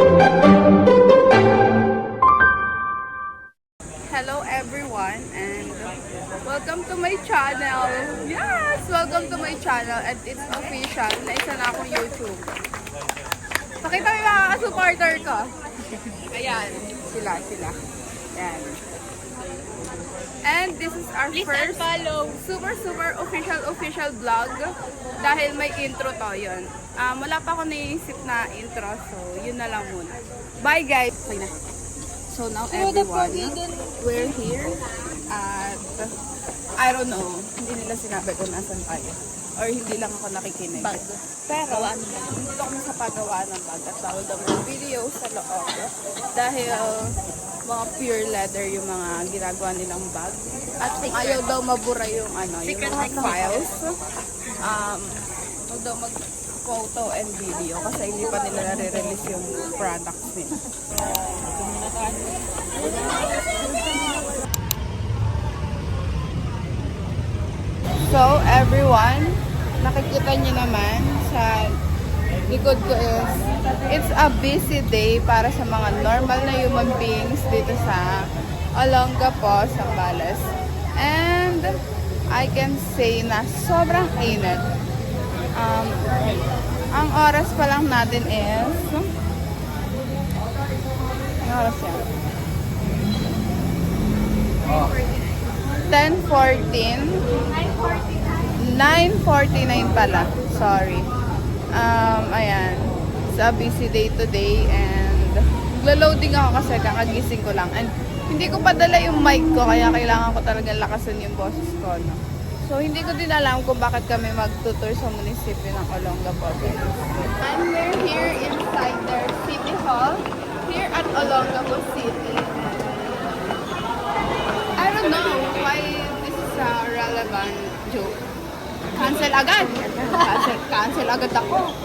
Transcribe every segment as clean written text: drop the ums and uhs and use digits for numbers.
Hello everyone and welcome to my channel. Yes, welcome to my channel and it's official na isa na akong YouTube. Pakita mo yung mga supporter ko. Ayan, sila. Ayan. And this is our first super official vlog dahil may intro to yun. Wala pa ako naisip na intro, so yun na lang muna. Bye guys! Okay na. So now everyone, we're here at, I don't know, hindi nila sinabi kung nasan tayo. Or hindi lang ako nakikinig. Pero, dito kami sa paggawa ng bag at bawal daw mga video sa loob. Dahil mga pure leather yung mga ginagawa nilang bag. At kung ayaw daw mabura yung yung mga files, huwag daw mag-photo and video kasi hindi pa nila nare-release yung products nila. So, everyone, nakikita niyo naman sa likod ko is, it's a busy day para sa mga normal na human beings dito sa Olongapo, Zambales. And I can say na sobrang init. Ang oras pa lang natin is, ang oras yan? 10:14. 9:49 pala. Sorry. Ayan. It's a busy day today and maglo-loading ako kasi kakagising ko lang. And hindi ko pa dala yung mic ko kaya kailangan ko talagang lakasan yung boses ko. No? So, hindi ko din alam kung bakit kami magtutour sa munisipyo ng Olongapo. And we're here inside their City Hall here at Olongapo City. I don't know why this is a relevant joke. Cancel agad. Cancel agad ako.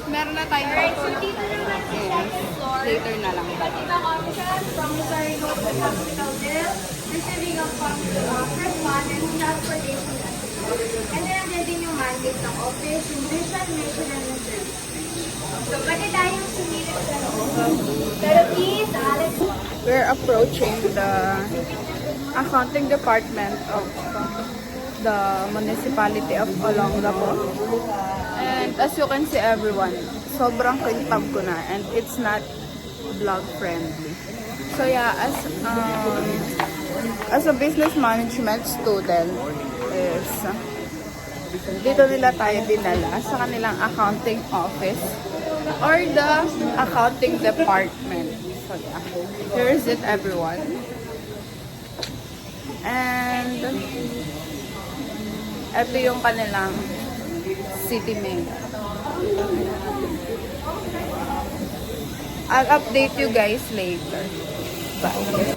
Meron na tayo. Alright, so dito naman sa shop floor. Later na lang. Iba't ibang options from Missouri Road to Hospital Bill, receiving of first one and transportation. And then nandiyan din yung mandate ng office, yung vision, mission, and mission. So pwede tayong sumilip sa loob. Pero please, Alex. We're approaching the accounting department of the municipality of Olongapo. And as you can see everyone, sobrang kintab ko na and it's not vlog friendly. So yeah, as a business management student is dito nila tayo dinala sa kanilang accounting office or the accounting department. So yeah, here is it everyone. And ito yung kanilang city mayor. I'll update you guys later. Bye.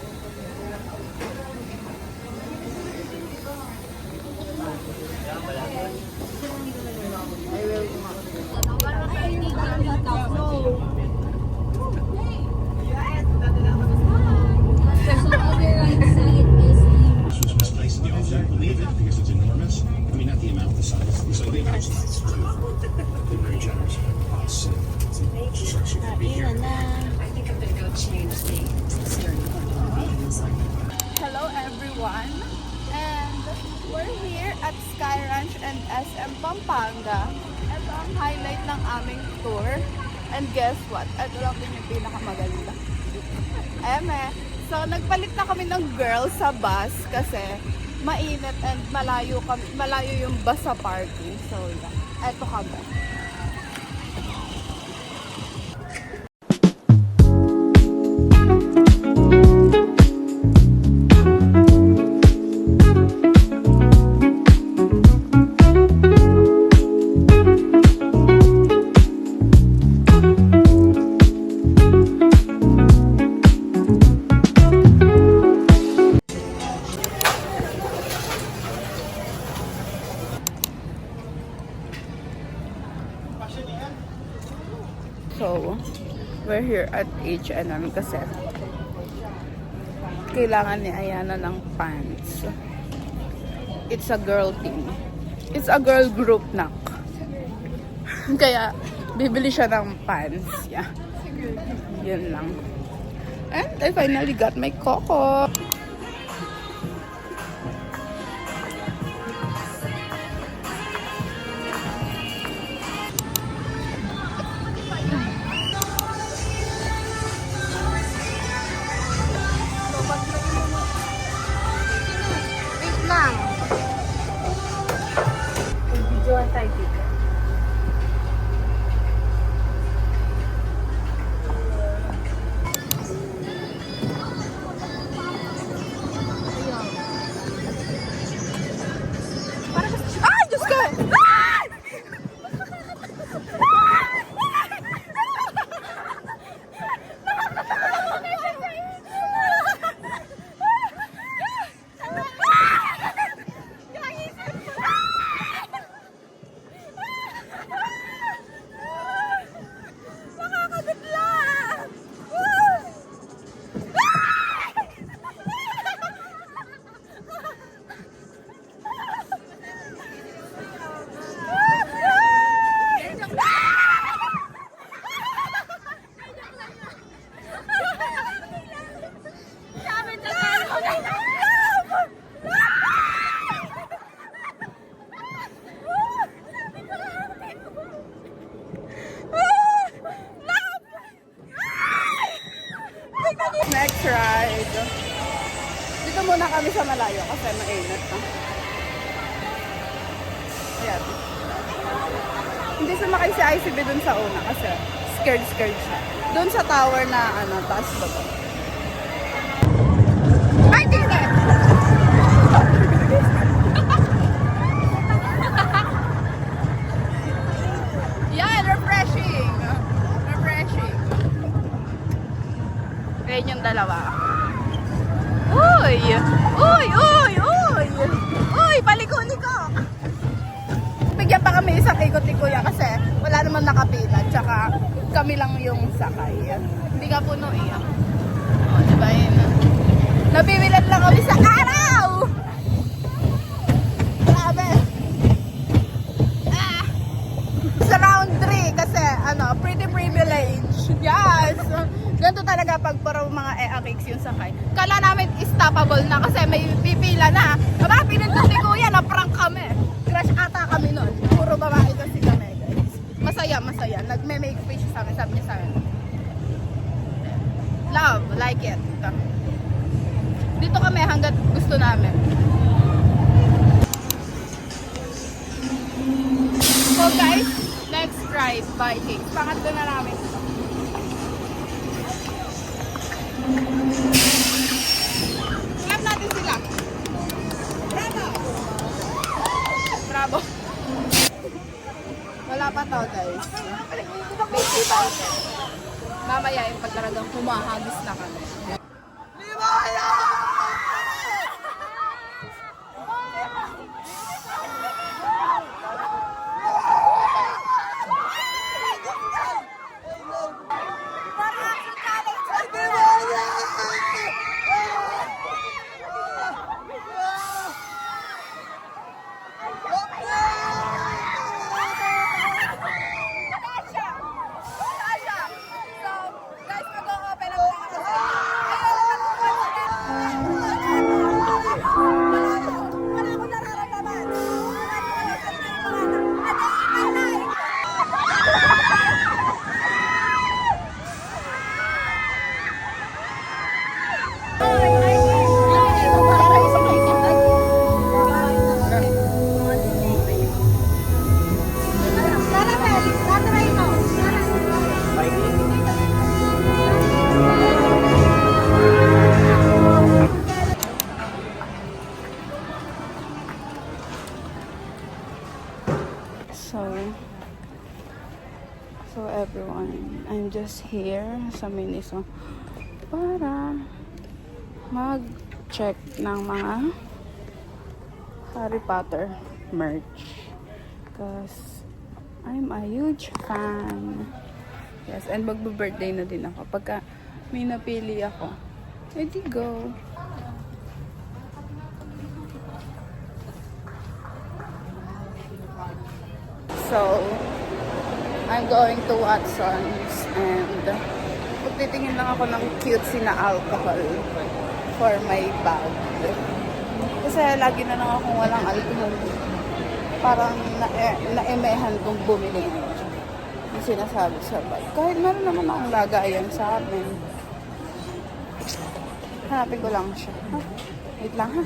Hello everyone, and we're here at Sky Ranch and SM Pampanga. Ito ang highlight ng aming tour. And guess what? Ito lang din yung pinakamaganda. So nagpalit na kami ng girls sa bus kasi mainit and malayo yung bus sa parking. So yeah, eto kami. So, we're here at H&M kasi kailangan ni Ayana ng pants. It's a girl thing. It's a girl group nak. Kaya, Bibili siya ng pants. Yeah. Yun lang. And I finally got my coco. Wait lang. Videoan tayo dito. Ay, Diyos ko! Ay! Next ride. Dito muna kami sa malayo kasi mainit na. Ayan. Hindi sumakay si ICB dun sa una kasi scared siya. Dun sa tower na taas baba. Ay, hindi! Yan, refreshing. Ayan yung dalawa. Uy! Uy! Paliko-liko! Bigyan pa kami isang ikot ni Kuya kasi wala naman nakapila. Tsaka kami lang yung sakay. Hindi ka puno iya. O, diba yun? Nabibilan lang kami sa araw! Grabe! Sa round 3 kasi pretty privilege. Yes! Ganito talaga pag parang mga EA-cakes yung sakay. Kala namin stoppable na kasi may pipila na. Aba, pinindot ni Kuya, na-prank kami. Crush ata kami nun. Puro babae kasi kami, guys. Masaya. Nagme-make face sa amin. Sabi niya sa akin. Love, like it. Dito kami hanggat gusto namin. So guys, next ride, biking. Pangatlo na namin. Clap natin sila. Bravo. Wala pa to, guys. Basic pa ito. Mamaya yung pag talagang humahagis na kami. Limaya! So everyone, I'm just here sa Miniso para mag-check ng mga Harry Potter merch because I'm a huge fan. Yes, and magbe-birthday na din ako. Pagka may napili ako, edi go. So, I'm going to Watson's and magtitingin lang ako ng cutesy na alcohol for my bag. Kasi lagi na lang akong walang alcohol. Parang na-emehan kong bumili. Yung sinasabi sa bag. Kahit meron naman akong lagayan sa amin. Hanapin ko lang siya. Huh? Wait lang ha.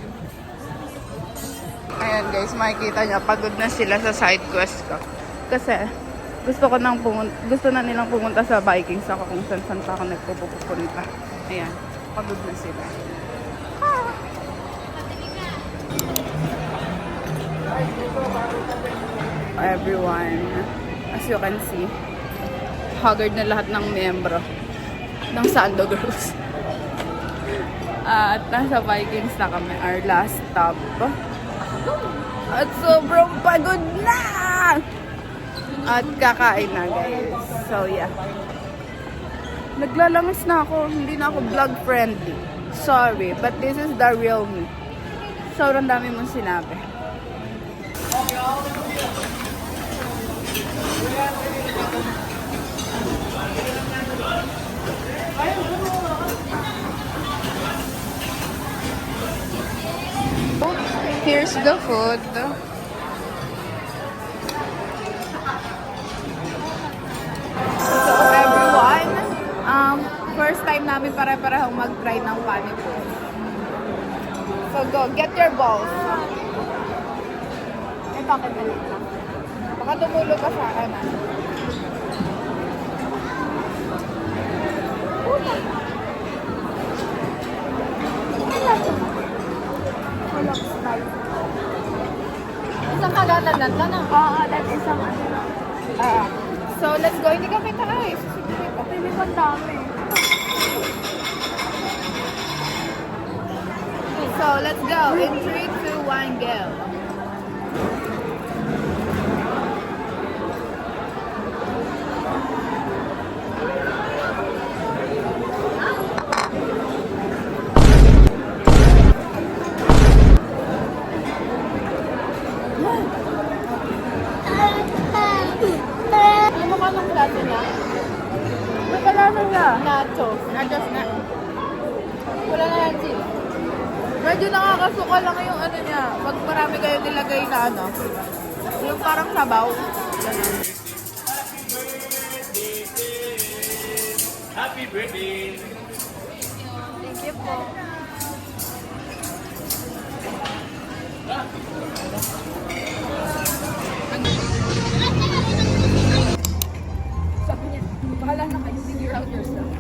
Ayan guys, makikita niya, pagod na sila sa side quest ko. Kasi gusto na nilang pumunta sa Vikings ako kung saan pa ako nagpupunta. Ayan, pagod na sila. Everyone, as you can see, haggard na lahat ng miyembro ng Sando Girls. At nasa Vikings na kami, our last stop. At sobrang pagod na! At kakain na guys. So yeah. Naglalangis na ako, hindi na ako vlog friendly. Sorry, but this is the real me. Sobrang dami mong sinabi. Here's the food. So everyone, first time namin pare-parehong mag-try ng panipuri. So go, get your balls. Ito, kimalit lang. Baka tumulog ka sa akin. Isang kagatan lang na. Oo, that is isang ano. So let's go. Hindi ka kita guys. Okay, may pandami. So let's go. In 3, 2, 1, go. Ano ka ng plato niya? May palasa siya. Nachos. Nachos na. Wala na yan, Jill. Medyo nakakasuka lang yung ano niya. Pag marami kayo nilagay na ano. Yung parang sabaw. Ganun. Happy birthday! Thank you po. Sabi niya, bahala na kayo, figure out yourself.